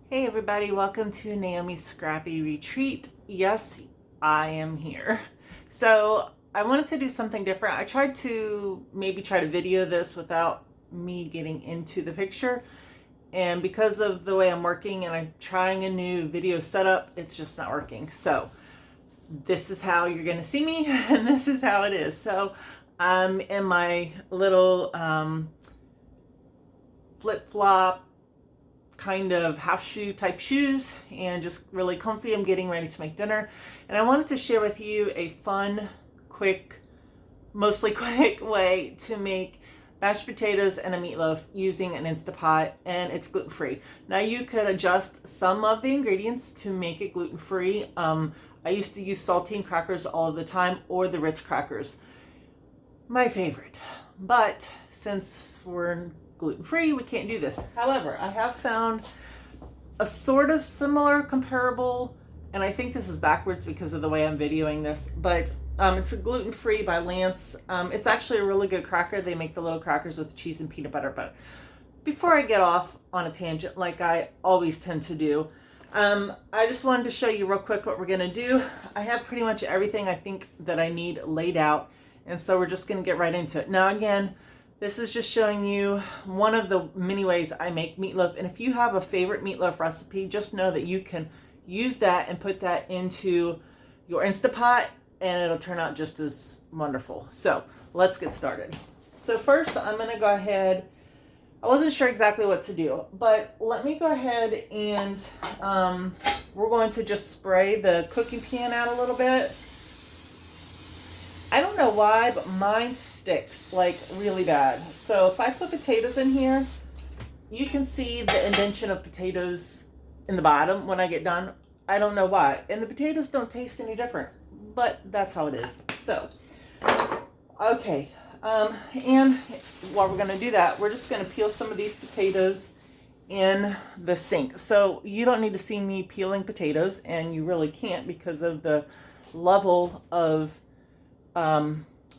Hey everybody, welcome to Naomi's Scrappy Retreat. Yes, I am here. So I wanted to do something different. I tried to try to video this without me getting into the picture. And because of the way I'm working and I'm trying a new video setup, it's just not working. So this is how you're gonna see me and this is how it is. So I'm in my little flip-flop kind of half shoe type shoes and just really comfy. I'm getting ready to make dinner and I wanted to share with you a fun, quick, mostly quick way to make mashed potatoes and a meatloaf using an Instapot, and it's gluten-free. Now you could adjust some of the ingredients to make it gluten-free. I used to use saltine crackers all of the time, or the Ritz crackers, my favorite. But since we're gluten-free, we can't do this. However, I have found a sort of similar comparable, and I think this is backwards because of the way I'm videoing this, but it's a gluten-free by Lance. It's actually a really good cracker. They make the little crackers with cheese and peanut butter. But before I get off on a tangent like I always tend to do, I just wanted to show you real quick what we're gonna do. I have pretty much everything I think that I need laid out, and so we're just gonna get right into it. Now again, this is just showing you one of the many ways I make meatloaf. And if you have a favorite meatloaf recipe, just know that you can use that and put that into your Instapot and it'll turn out just as wonderful. So let's get started. So first I'm gonna go ahead, I wasn't sure exactly what to do, but let me go ahead and we're going to just spray the cooking pan out a little bit. I don't know why, but mine sticks like really bad. So if I put potatoes in here, you can see the indentation of potatoes in the bottom when I get done. I don't know why. And the potatoes don't taste any different, but that's how it is. So, okay. And while we're gonna do that, we're just gonna peel some of these potatoes in the sink. So you don't need to see me peeling potatoes, and you really can't because of the level of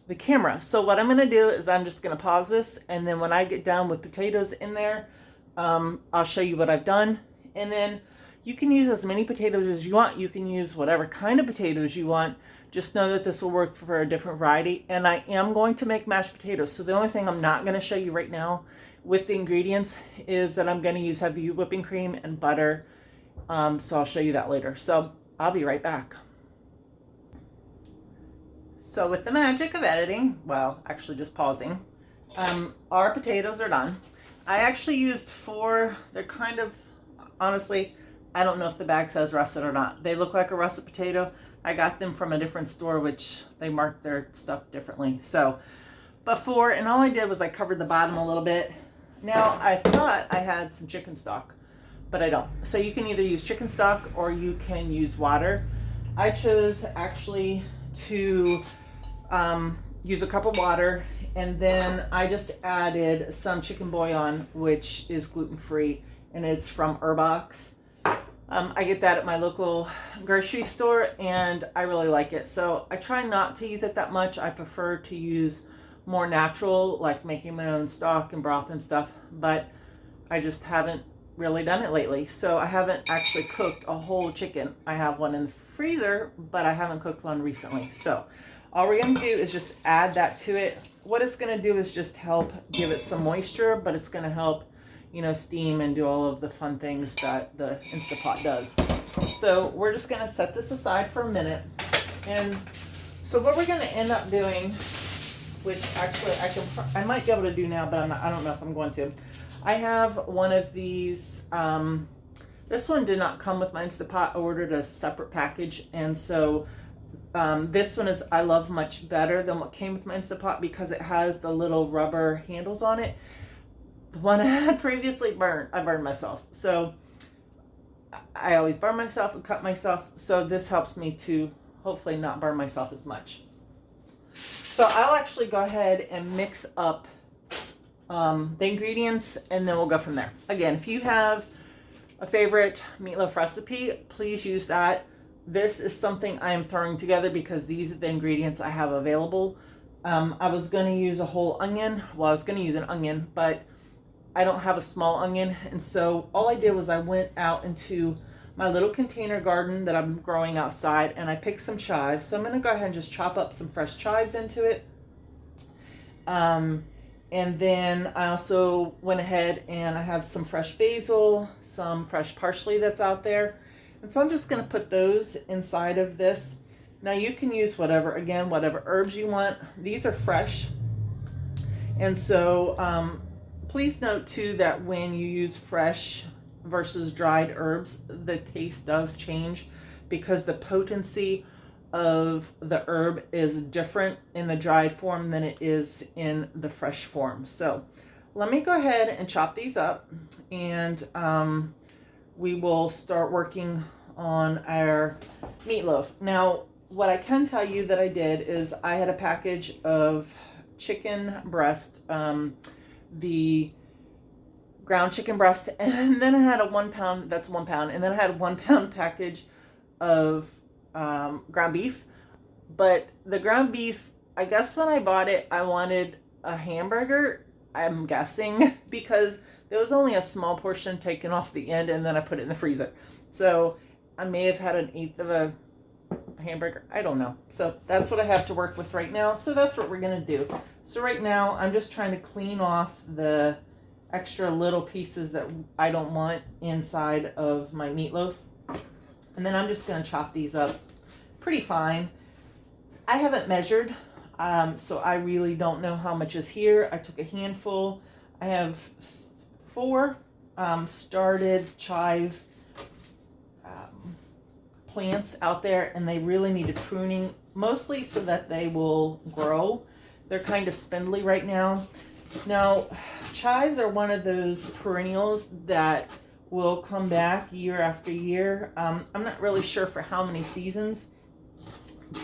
the camera. So what I'm going to do is I'm just going to pause this, and then when I get done with potatoes in there, I'll show you what I've done. And then you can use as many potatoes as you want. You can use whatever kind of potatoes you want. Just know that this will work for a different variety. And I am going to make mashed potatoes. So the only thing I'm not going to show you right now with the ingredients is that I'm going to use heavy whipping cream and butter. So I'll show you that later. So I'll be right back. So with the magic of editing, well, actually just pausing, our potatoes are done. I actually used 4, they're kind of, honestly, I don't know if the bag says russet or not. They look like a russet potato. I got them from a different store, which they mark their stuff differently. So, but 4, and all I did was I covered the bottom a little bit. Now, I thought I had some chicken stock, but I don't. So you can either use chicken stock or you can use water. I chose actually to use a cup of water, and then I just added some chicken bouillon, which is gluten-free, and it's from Herbox. I get that at my local grocery store, and I really like it. So I try not to use it that much. I prefer to use more natural, like making my own stock and broth and stuff, but I just haven't really done it lately. So I haven't actually cooked a whole chicken. I have one in the freezer, but I haven't cooked one recently. So all we're going to do is just add that to it. What it's going to do is just help give it some moisture, but it's going to help, you know, steam and do all of the fun things that the Instapot does. So we're just going to set this aside for a minute. And so what we're going to end up doing, which actually I might be able to do now, but I don't know if I'm going to. I have one of these. This one did not come with my Instapot. I ordered a separate package, and so this one is I love much better than what came with my Instapot because it has the little rubber handles on it. The one I had previously I burned myself. So I always burn myself and cut myself. So this helps me to hopefully not burn myself as much. So I'll actually go ahead and mix up the ingredients, and then we'll go from there. Again, if you have a favorite meatloaf recipe, please use that. This is something I am throwing together because these are the ingredients I have available. I was going to use a whole onion. Well, I was going to use an onion, but I don't have a small onion, and so all I did was I went out into my little container garden that I'm growing outside, and I picked some chives. So I'm going to go ahead and just chop up some fresh chives into it. And then I also went ahead and I have some fresh basil, some fresh parsley that's out there. And so I'm just going to put those inside of this. Now you can use whatever, again, whatever herbs you want. These are fresh. And so please note too that when you use fresh versus dried herbs, the taste does change because the potency of the herb is different in the dried form than it is in the fresh form. So let me go ahead and chop these up, and we will start working on our meatloaf. Now, what I can tell you that I did is I had a package of chicken breast, the ground chicken breast, and then I had a 1 pound, that's 1 pound, and then I had a 1 pound package of ground beef. But the ground beef, I guess when I bought it, I wanted a hamburger, I'm guessing, because there was only a small portion taken off the end, and then I put it in the freezer. So I may have had an eighth of a hamburger, I don't know. So that's what I have to work with right now. So that's what we're gonna do. So right now I'm just trying to clean off the extra little pieces that I don't want inside of my meatloaf. And then I'm just going to chop these up pretty fine. I haven't measured, so I really don't know how much is here. I took a handful. I have 4 started chive plants out there, and they really needed pruning, mostly so that they will grow. They're kind of spindly right now. Now, chives are one of those perennials that will come back year after year. I'm not really sure for how many seasons,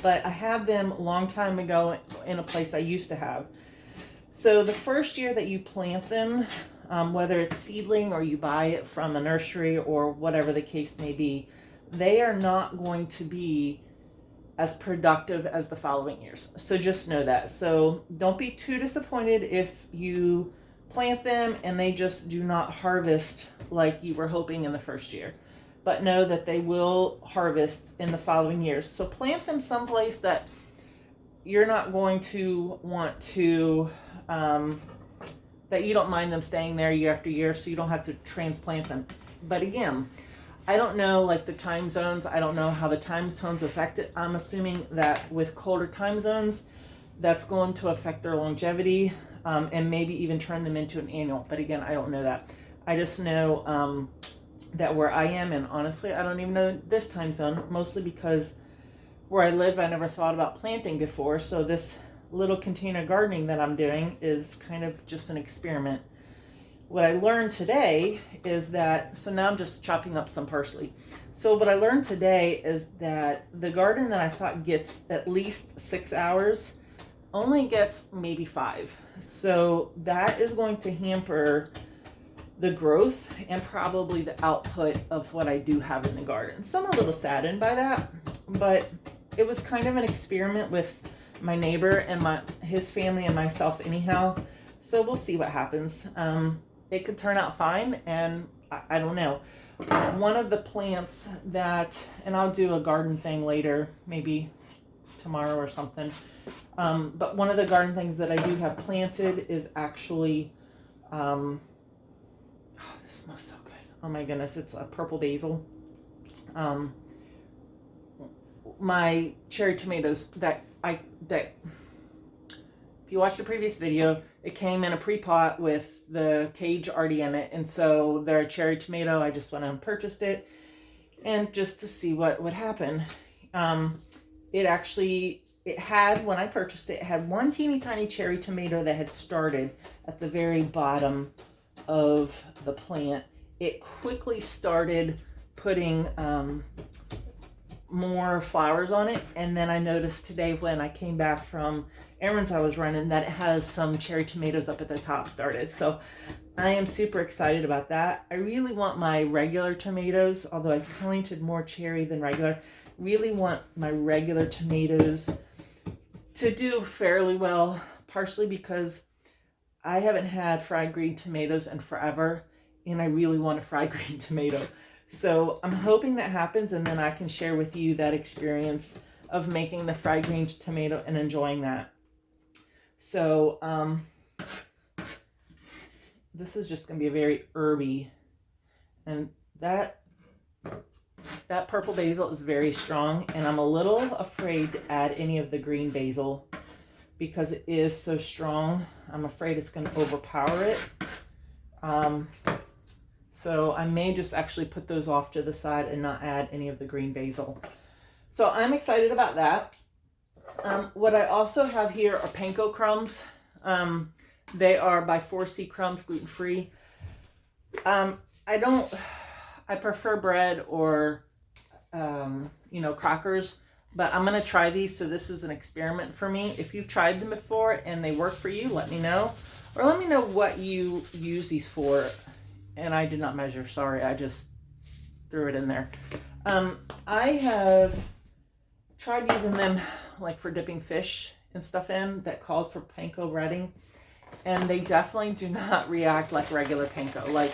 but I had them a long time ago in a place I used to have. So the first year that you plant them, whether it's seedling or you buy it from a nursery or whatever the case may be, they are not going to be as productive as the following years. So just know that. So don't be too disappointed if you plant them and they just do not harvest like you were hoping in the first year. But know that they will harvest in the following years. So plant them someplace that you're not going to want to, that you don't mind them staying there year after year, so you don't have to transplant them. But again, I don't know, like the time zones, I don't know how the time zones affect it. I'm assuming that with colder time zones, that's going to affect their longevity, and maybe even turn them into an annual. But again, I don't know that. I just know that where I am, and honestly, I don't even know this time zone, mostly because where I live, I never thought about planting before. So this little container gardening that I'm doing is kind of just an experiment. What I learned today is that, so now I'm just chopping up some parsley. So what I learned today is that the garden that I thought gets at least 6 hours only gets maybe 5. So that is going to hamper the growth and probably the output of what I do have in the garden. So I'm a little saddened by that, but it was kind of an experiment with my neighbor and his family and myself anyhow. So we'll see what happens. It could turn out fine, and I don't know. One of the plants that, and I'll do a garden thing later, maybe tomorrow or something. But one of the garden things that I do have planted is actually, oh, this smells so good. Oh my goodness, it's a purple basil. My cherry tomatoes that if you watched the previous video, it came in a pre-pot with the cage already in it, and so they're a cherry tomato. I just went and purchased it, and just to see what would happen. It had, when I purchased it, it had one teeny tiny cherry tomato that had started at the very bottom of the plant. It quickly started putting more flowers on it, and then I noticed today when I came back from errands I was running that it has some cherry tomatoes up at the top started. So I am super excited about that. I really want my regular tomatoes, although I planted more cherry than regular, really want my regular tomatoes to do fairly well, partially because I haven't had fried green tomatoes in forever, and I really want a fried green tomato. So I'm hoping that happens, and then I can share with you that experience of making the fried green tomato and enjoying that. So this is just going to be a very herby, and that purple basil is very strong, and I'm a little afraid to add any of the green basil because it is so strong. I'm afraid it's going to overpower it. So I may just actually put those off to the side and not add any of the green basil. So I'm excited about that. What I also have here are panko crumbs. They are by 4C Crumbs, gluten-free. I prefer bread or, crackers, but I'm going to try these. So this is an experiment for me. If you've tried them before and they work for you, let me know. Or let me know what you use these for. And I did not measure, sorry. I just threw it in there. I have tried using them like for dipping fish and stuff in that calls for panko breading. And they definitely do not react like regular panko, like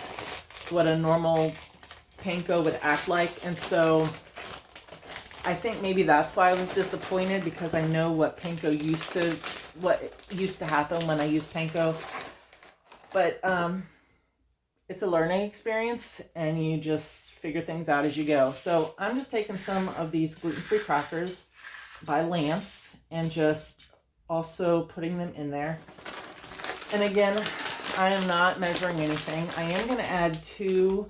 what a normal panko would act like. And so I think maybe that's why I was disappointed, because I know what used to happen when I used panko. But it's a learning experience, and you just figure things out as you go. So I'm just taking some of these gluten-free crackers by Lance and just also putting them in there. And again, I am not measuring anything. I am going to add two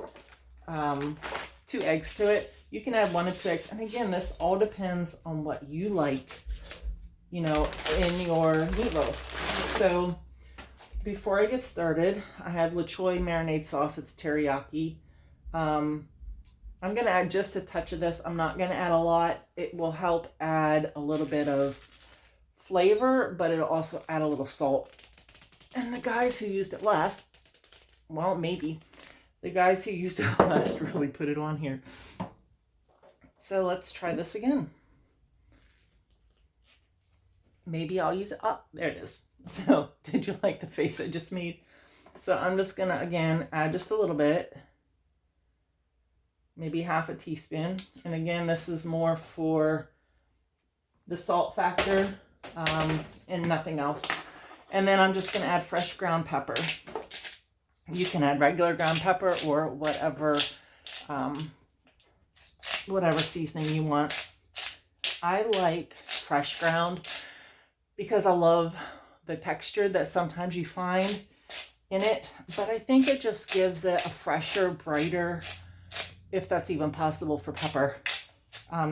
eggs to it. You can add 1 or 2 eggs. And again, this all depends on what you like, in your meatloaf. So before I get started, I have La Choy marinade sauce. It's teriyaki. I'm going to add just a touch of this. I'm not going to add a lot. It will help add a little bit of flavor, but it'll also add a little salt. And the guys who used it last, well, maybe. The guys who used it last really put it on here. So let's try this again. Maybe I'll use it. Oh, there it is. So did you like the face I just made? So I'm just going to, again, add just a little bit. Maybe half a teaspoon. And again, this is more for the salt factor and nothing else. And then I'm just going to add fresh ground pepper. You can add regular ground pepper or whatever seasoning you want. I like fresh ground because I love the texture that sometimes you find in it. But I think it just gives it a fresher, brighter, if that's even possible for pepper,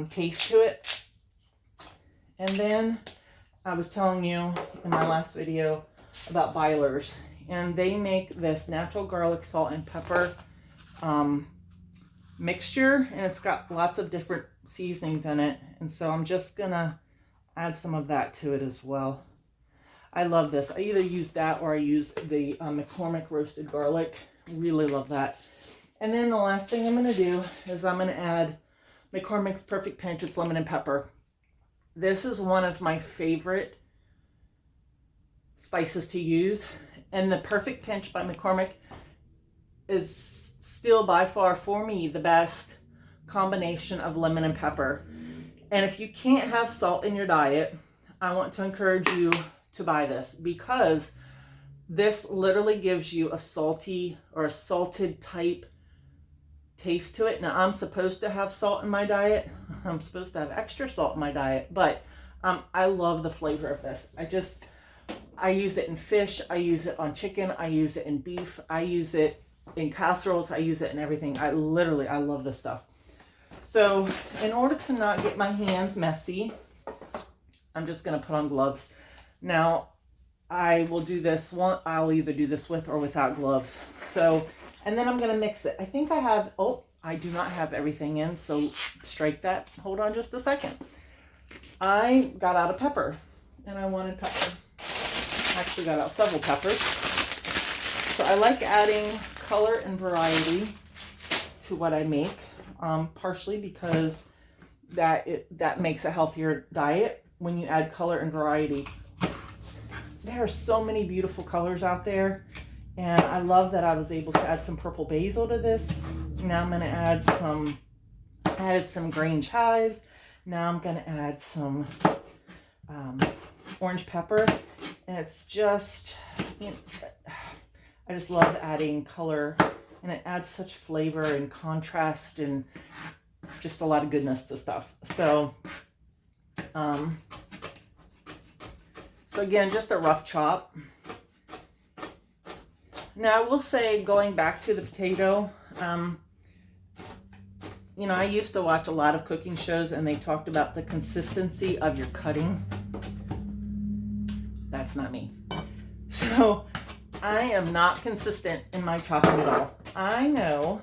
taste to it. And then I was telling you in my last video about Byler's, and they make this natural garlic, salt, and pepper mixture, and it's got lots of different seasonings in it. And so I'm just gonna add some of that to it as well. I love this. I either use that or I use the McCormick roasted garlic. Really love that. And then the last thing I'm gonna do is I'm gonna add McCormick's Perfect Pinch. It's lemon and pepper. This is one of my favorite spices to use. And the Perfect Pinch by McCormick is still by far, for me, the best combination of lemon and pepper. And if you can't have salt in your diet, I want to encourage you to buy this, because this literally gives you a salty or a salted type taste to it. Now, I'm supposed to have salt in my diet. I'm supposed to have extra salt in my diet, but I love the flavor of this. I use it in fish. I use it on chicken. I use it in beef. I use it in casseroles. I use it in everything. I love this stuff. So in order to not get my hands messy, I'm just going to put on gloves. Now, I will do this one. I'll either do this with or without gloves. So, and then I'm going to mix it. I think I have, I do not have everything in, so strike that. Hold on just a second. I got out a pepper, and I wanted pepper. I actually got out several peppers. So I like adding color and variety to what I make, partially because that makes a healthier diet when you add color and variety. there are so many beautiful colors out there. And I love that I was able to add some purple basil to this. Now I'm going to add added some green chives. Now I'm going to add some orange pepper. And it's just, you know, I just love adding color, and it adds such flavor and contrast and just a lot of goodness to stuff. So, so again, just a rough chop. Now I will say, going back to the potato, you know, I used to watch a lot of cooking shows and they talked about the consistency of your cutting. That's not me. So I am not consistent in my chopping at all. I know,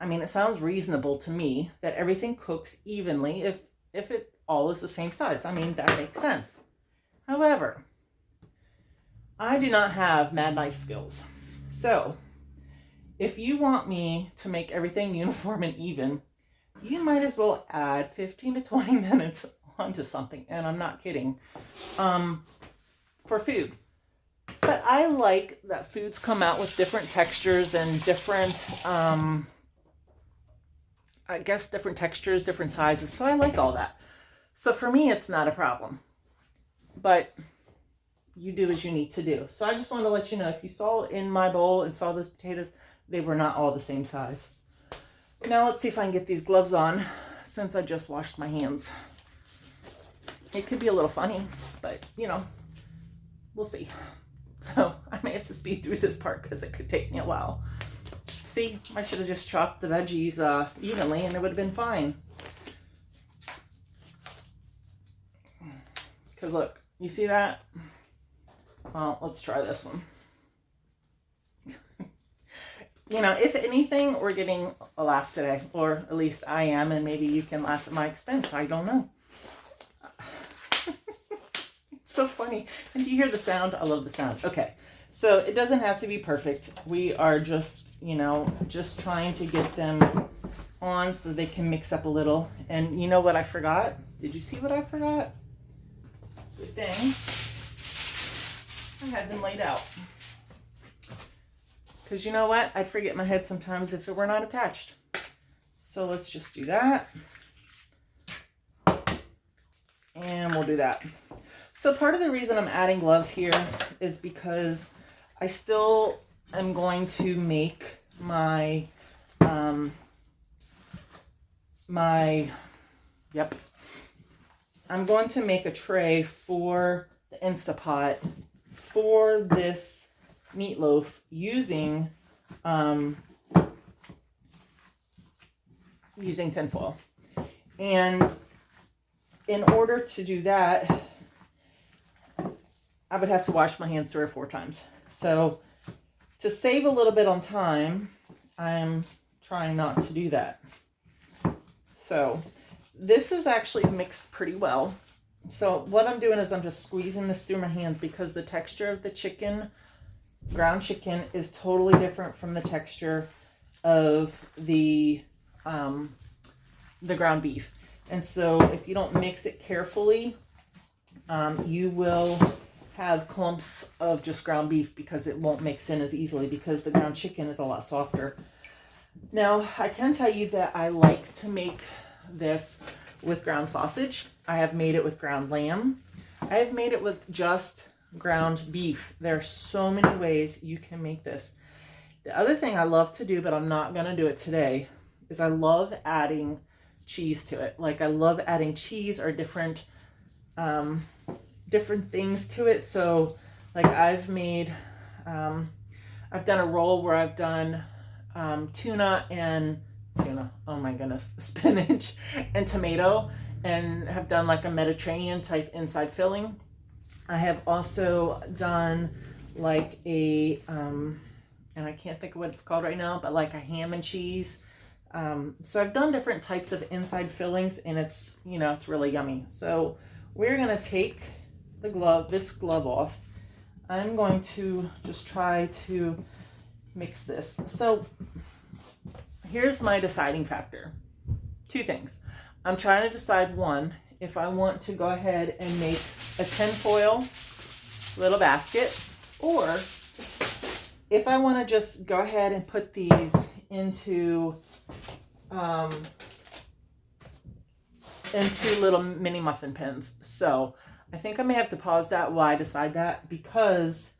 I mean, it sounds reasonable to me that everything cooks evenly if it all is the same size. I mean, that makes sense. However, I do not have mad knife skills. So if you want me to make everything uniform and even, you might as well add 15 to 20 minutes onto something. And I'm not kidding. For food. But I like that foods come out with different textures and different, I guess different textures, different sizes. So I like all that. So for me, it's not a problem. But you do as you need to do. So I just want to let you know, if you saw in my bowl and saw those potatoes, they were not all the same size. Now let's see if I can get these gloves on since I just washed my hands. It could be a little funny, but you know, we'll see. So I may have to speed through this part because it could take me a while. See, I should have just chopped the veggies evenly and it would have been fine. Because look, you see that? Well, let's try this one. You know, if anything, we're getting a laugh today, or at least I am, and maybe you can laugh at my expense. I don't know. It's so funny. And do you hear the sound? I love the sound. Okay, so it doesn't have to be perfect. We are just, you know, just trying to get them on so they can mix up a little. And you know what I forgot? Did you see what I forgot? Good thing I had them laid out. Because you know what? I'd forget my head sometimes if it were not attached. So let's just do that. And we'll do that. So part of the reason I'm adding gloves here is because I still am going to make my, I'm going to make a tray for the Instapot for this meatloaf using tinfoil. And in order to do that, I would have to wash my hands 3 or 4 times. So to save a little bit on time, I'm trying not to do that. So this is actually mixed pretty well. So what I'm doing is I'm just squeezing this through my hands because the texture of the chicken, ground chicken, is totally different from the texture of the ground beef. And so if you don't mix it carefully, you will have clumps of just ground beef because it won't mix in as easily because the ground chicken is a lot softer. Now, I can tell you that I like to make this with ground sausage. I have made it with ground lamb. I have made it with just ground beef. There are so many ways you can make this. The other thing I love to do, but I'm not going to do it today, is I love adding cheese to it. Like I love adding cheese or different things to it. So like I've made, I've done a roll where I've done tuna, oh my goodness, spinach and tomato, and have done like a Mediterranean type inside filling. I have also done like a, and I can't think of what it's called right now, but like a ham and cheese. So I've done different types of inside fillings, and it's, you know, it's really yummy. So we're going to take this glove off. I'm going to just try to mix this. So here's my deciding factor. 2 things. I'm trying to decide, one, if I want to go ahead and make a tinfoil little basket. Or if I want to just go ahead and put these into little mini muffin pins. So I think I may have to pause that while I decide that, because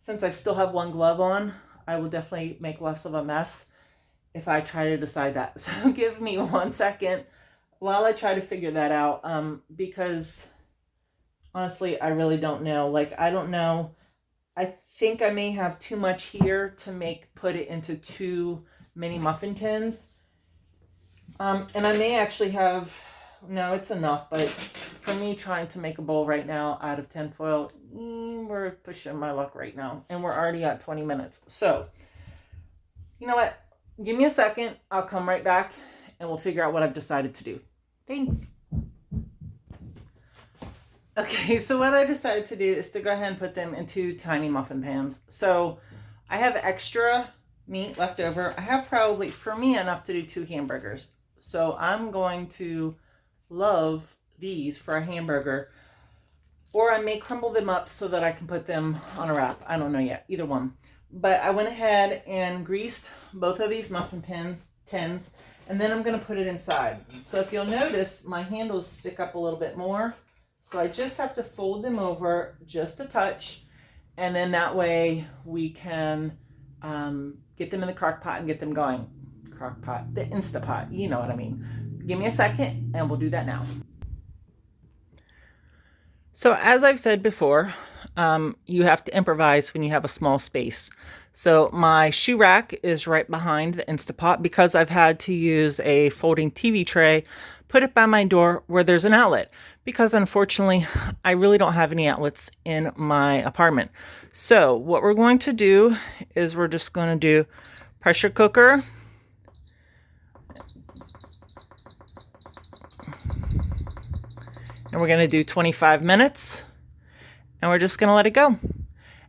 since I still have one glove on, I will definitely make less of a mess if I try to decide that. So give me 1 second while I try to figure that out, because honestly, I really don't know. Like, I don't know. I think I may have too much here to put it into 2 mini muffin tins. And I may actually have, no, it's enough, but for me trying to make a bowl right now out of tinfoil, we're pushing my luck right now. And we're already at 20 minutes. So, you know what? Give me a second. I'll come right back and we'll figure out what I've decided to do. Thanks. Okay, so what I decided to do is to go ahead and put them into tiny muffin pans. So I have extra meat left over. I have probably, for me, enough to do 2 hamburgers. So I'm going to love these for a hamburger. Or I may crumble them up so that I can put them on a wrap. I don't know yet, either one. But I went ahead and greased both of these muffin tins, and then I'm going to put it inside. So if you'll notice, my handles stick up a little bit more. So I just have to fold them over just a touch, and then that way we can get them in the crock pot and get them going. Crock pot, the Instapot, you know what I mean. Give me a second and we'll do that now. So as I've said before, you have to improvise when you have a small space. So my shoe rack is right behind the Instapot because I've had to use a folding TV tray, put it by my door where there's an outlet, because unfortunately I really don't have any outlets in my apartment. So what we're going to do is we're just going to do pressure cooker. And we're going to do 25 minutes. And we're just going to let it go.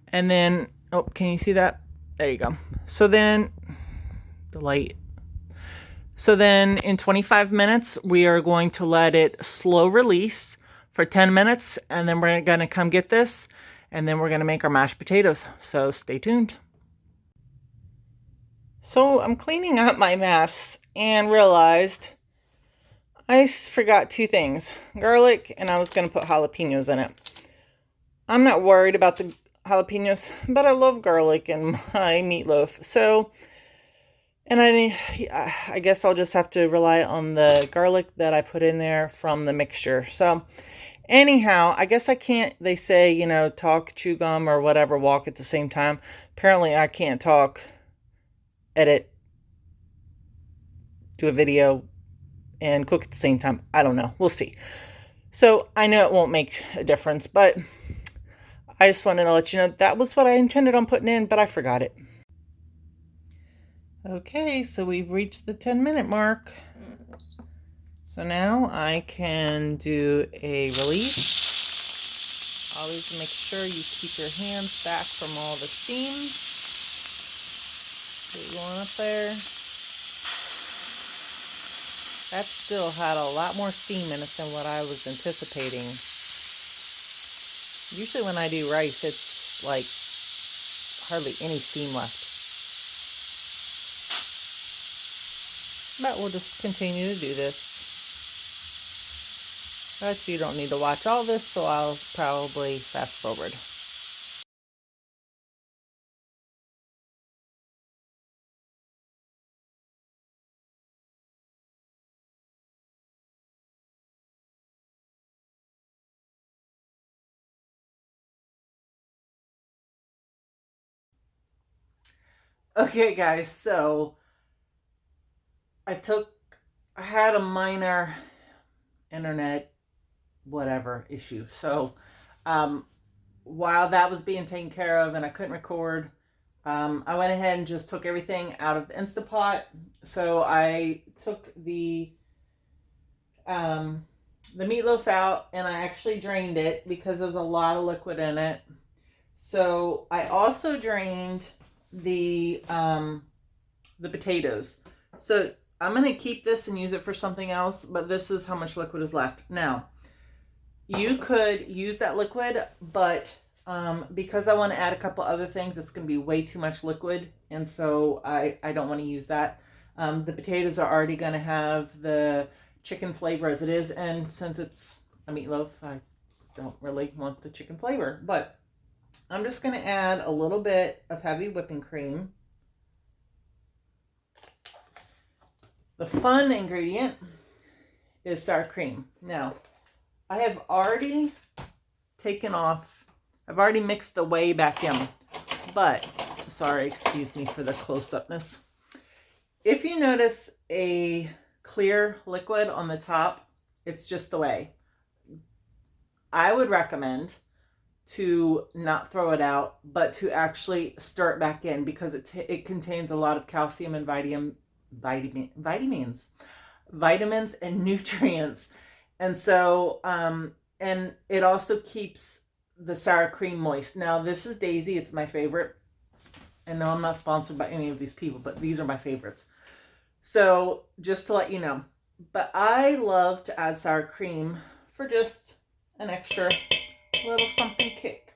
And then, oh, can you see that? There you go. So then, the light. So then in 25 minutes, we are going to let it slow release for 10 minutes. And then we're going to come get this. And then we're going to make our mashed potatoes. So stay tuned. So I'm cleaning up my mess and realized I forgot 2 things. Garlic, and I was going to put jalapenos in it. I'm not worried about the jalapenos, but I love garlic in my meatloaf. So, and I guess I'll just have to rely on the garlic that I put in there from the mixture. So, anyhow, I guess I can't, they say, you know, talk, chew gum, or whatever, walk at the same time. Apparently, I can't talk, edit, do a video, and cook at the same time. I don't know. We'll see. So I know it won't make a difference, but I just wanted to let you know that was what I intended on putting in, but I forgot it. Okay, so we've reached the 10-minute mark. So now I can do a release. Always make sure you keep your hands back from all the steam. Get going up there. That still had a lot more steam in it than what I was anticipating. Usually when I do rice, it's like hardly any steam left. But we'll just continue to do this. But you don't need to watch all this, so I'll probably fast forward. Okay guys, so I had a minor internet whatever issue. So while that was being taken care of and I couldn't record, I went ahead and just took everything out of the Instapot. So I took the meatloaf out and I actually drained it because there was a lot of liquid in it. So I also drained the potatoes. So I'm going to keep this and use it for something else, but this is how much liquid is left. Now, you could use that liquid, but Because I want to add a couple other things, it's going to be way too much liquid, and so I don't want to use that. The potatoes are already going to have the chicken flavor as it is, and since it's a meatloaf, I don't really want the chicken flavor. But I'm just going to add a little bit of heavy whipping cream. The fun ingredient is sour cream. Now, I have already I've already mixed the whey back in, but sorry, excuse me for the close-upness. If you notice a clear liquid on the top, it's just the whey. I would recommend to not throw it out, but to actually stir it back in, because it contains a lot of calcium and vitamins and nutrients. And so, and it also keeps the sour cream moist. Now, this is Daisy. It's my favorite. And no, I'm not sponsored by any of these people, but these are my favorites. So just to let you know. But I love to add sour cream for just an extra little something kick.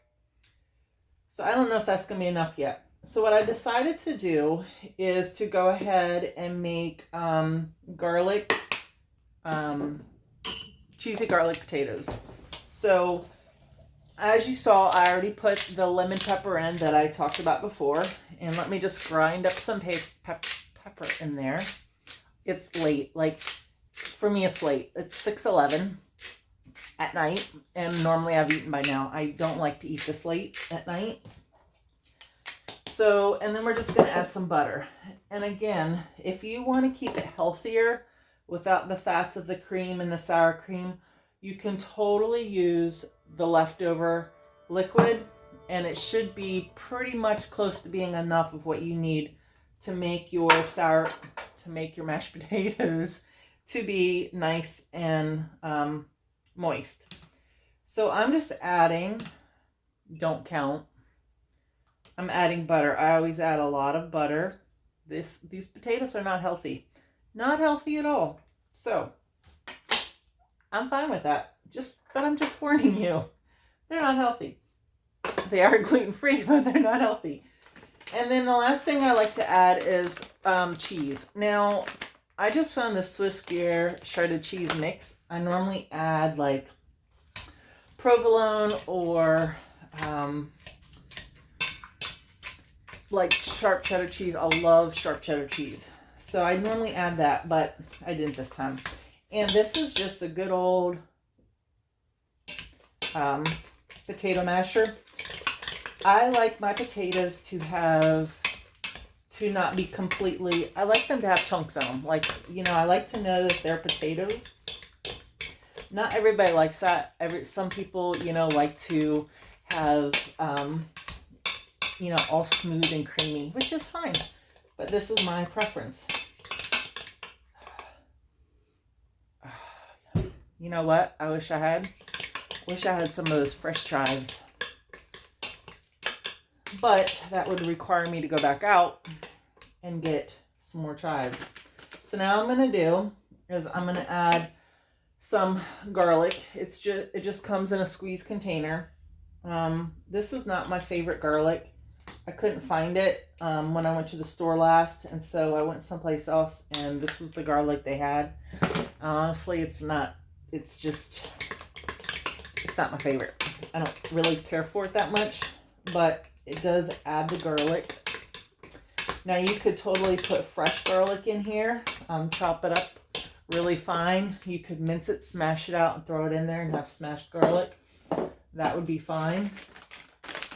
So I don't know if that's going to be enough yet. So what I decided to do is to go ahead and make cheesy garlic potatoes. So as you saw, I already put the lemon pepper in that I talked about before. And let me just grind up some pepper in there. It's late. Like, for me, it's late. It's 6:11 at night. And normally I've eaten by now. I don't like to eat this late at night. So, and then we're just going to add some butter. And again, if you want to keep it healthier without the fats of the cream and the sour cream, you can totally use the leftover liquid, and it should be pretty much close to being enough of what you need to make your mashed potatoes to be nice and moist. So I'm just adding, don't count, I'm adding butter. I always add a lot of butter. These potatoes are not healthy. Not healthy at all. So I'm fine with that. But I'm just warning you. They're not healthy. They are gluten-free, but they're not healthy. And then the last thing I like to add is cheese. Now, I just found the Swiss Gear shredded cheese mix. I normally add like provolone or like sharp cheddar cheese. I love sharp cheddar cheese. So I normally add that, but I didn't this time. And this is just a good old potato masher. I like my potatoes to not be completely, I like them to have chunks on them. Like, I like to know that they're potatoes. Not everybody likes that. Some people, like to have, all smooth and creamy, which is fine. But this is my preference. You know what? I wish I had some of those fresh chives. But that would require me to go back out and get some more chives. So now I'm going to do is I'm going to add some garlic. It just comes in a squeeze container. This is not my favorite garlic. I couldn't find it when I went to the store last, and so I went someplace else, and this was the garlic they had. Honestly, it's not my favorite. I don't really care for it that much, but it does add the garlic. Now you could totally put fresh garlic in here, chop it up really fine. You could mince it, smash it out, and throw it in there and have smashed garlic. That would be fine.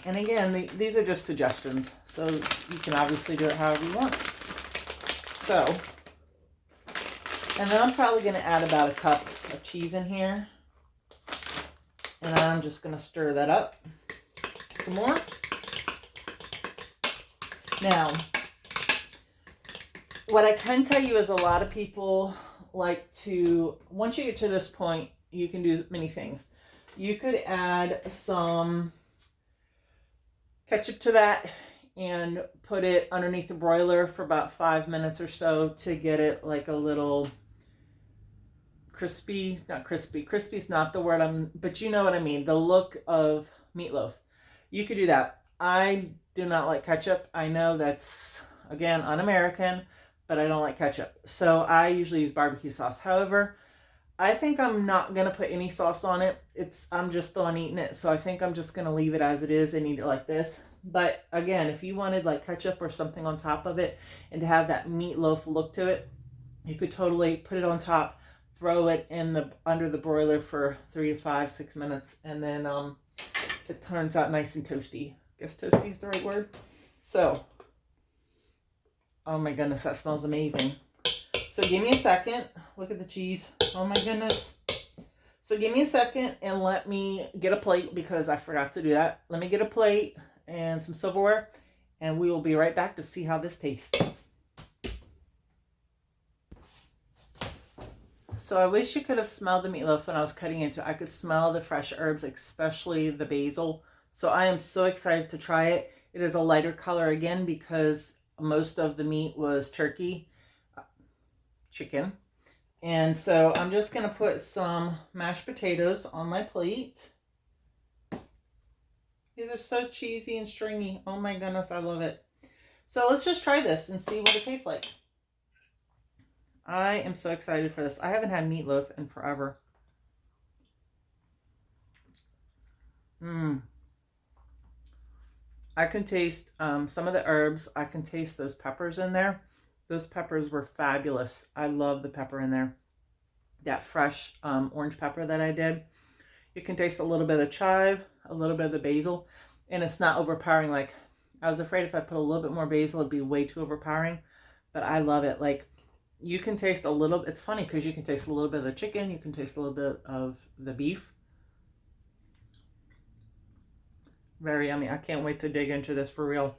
And again, these are just suggestions, so you can obviously do it however you want. So, and then I'm probably going to add about a cup of cheese in here. And I'm just going to stir that up some more. Now, what I can tell you is a lot of people like to, once you get to this point, you can do many things. You could add some ketchup to that and put it underneath the broiler for about 5 minutes or so to get it like a little crispy. Not crispy. Crispy's not the word but you know what I mean. The look of meatloaf. You could do that. I do not like ketchup. I know that's, again, un-American, but I don't like ketchup. So I usually use barbecue sauce. However, I think I'm not going to put any sauce on it. I'm just done eating it. So I think I'm just going to leave it as it is and eat it like this. But again, if you wanted like ketchup or something on top of it and to have that meatloaf look to it, you could totally put it on top, throw it in the under the broiler for 3 to 5, 6 minutes, and then it turns out nice and toasty. I guess toasty is the right word. So, oh my goodness, that smells amazing. So give me a second. Look at the cheese. Oh my goodness. So give me a second and let me get a plate because I forgot to do that. Let me get a plate and some silverware, and we will be right back to see how this tastes. So I wish you could have smelled the meatloaf when I was cutting into it. I could smell the fresh herbs, especially the basil. So I am so excited to try it. It is a lighter color again because most of the meat was chicken. And so I'm just going to put some mashed potatoes on my plate. These are so cheesy and stringy. Oh my goodness, I love it. So let's just try this and see what it tastes like. I am so excited for this. I haven't had meatloaf in forever. I can taste some of the herbs. I can taste those peppers in there. Those peppers were fabulous. I love the pepper in there. That fresh orange pepper that I did. You can taste a little bit of chive, a little bit of the basil, and it's not overpowering. Like, I was afraid if I put a little bit more basil, it'd be way too overpowering, but I love it. Like, you can taste a little, it's funny because you can taste a little bit of the chicken, you can taste a little bit of the beef. Very yummy. I can't wait to dig into this for real.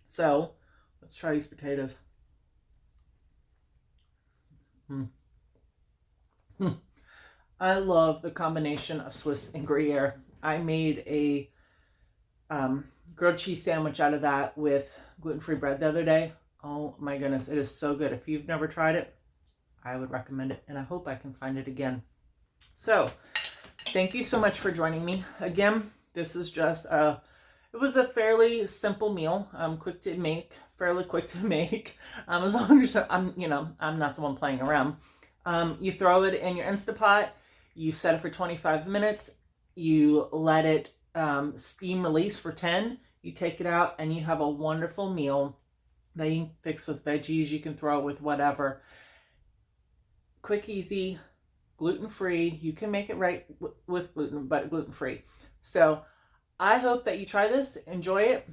So, let's try these potatoes. I love the combination of Swiss and Gruyere. I made a grilled cheese sandwich out of that with gluten-free bread the other day. Oh my goodness, it is so good. If you've never tried it, I would recommend it, and I hope I can find it again. So, thank you so much for joining me. Again, this is just it was a fairly simple meal, quick to make, fairly quick to make. As long as I'm not the one playing around. You throw it in your Instapot, you set it for 25 minutes, you let it steam release for 10, you take it out, and you have a wonderful meal that you can fix with veggies, you can throw it with whatever. Quick, easy, gluten-free. You can make it right with gluten, but gluten-free. So I hope that you try this, enjoy it,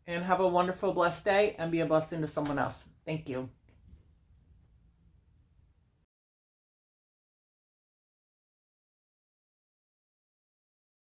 and have a wonderful, blessed day, and be a blessing to someone else. Thank you.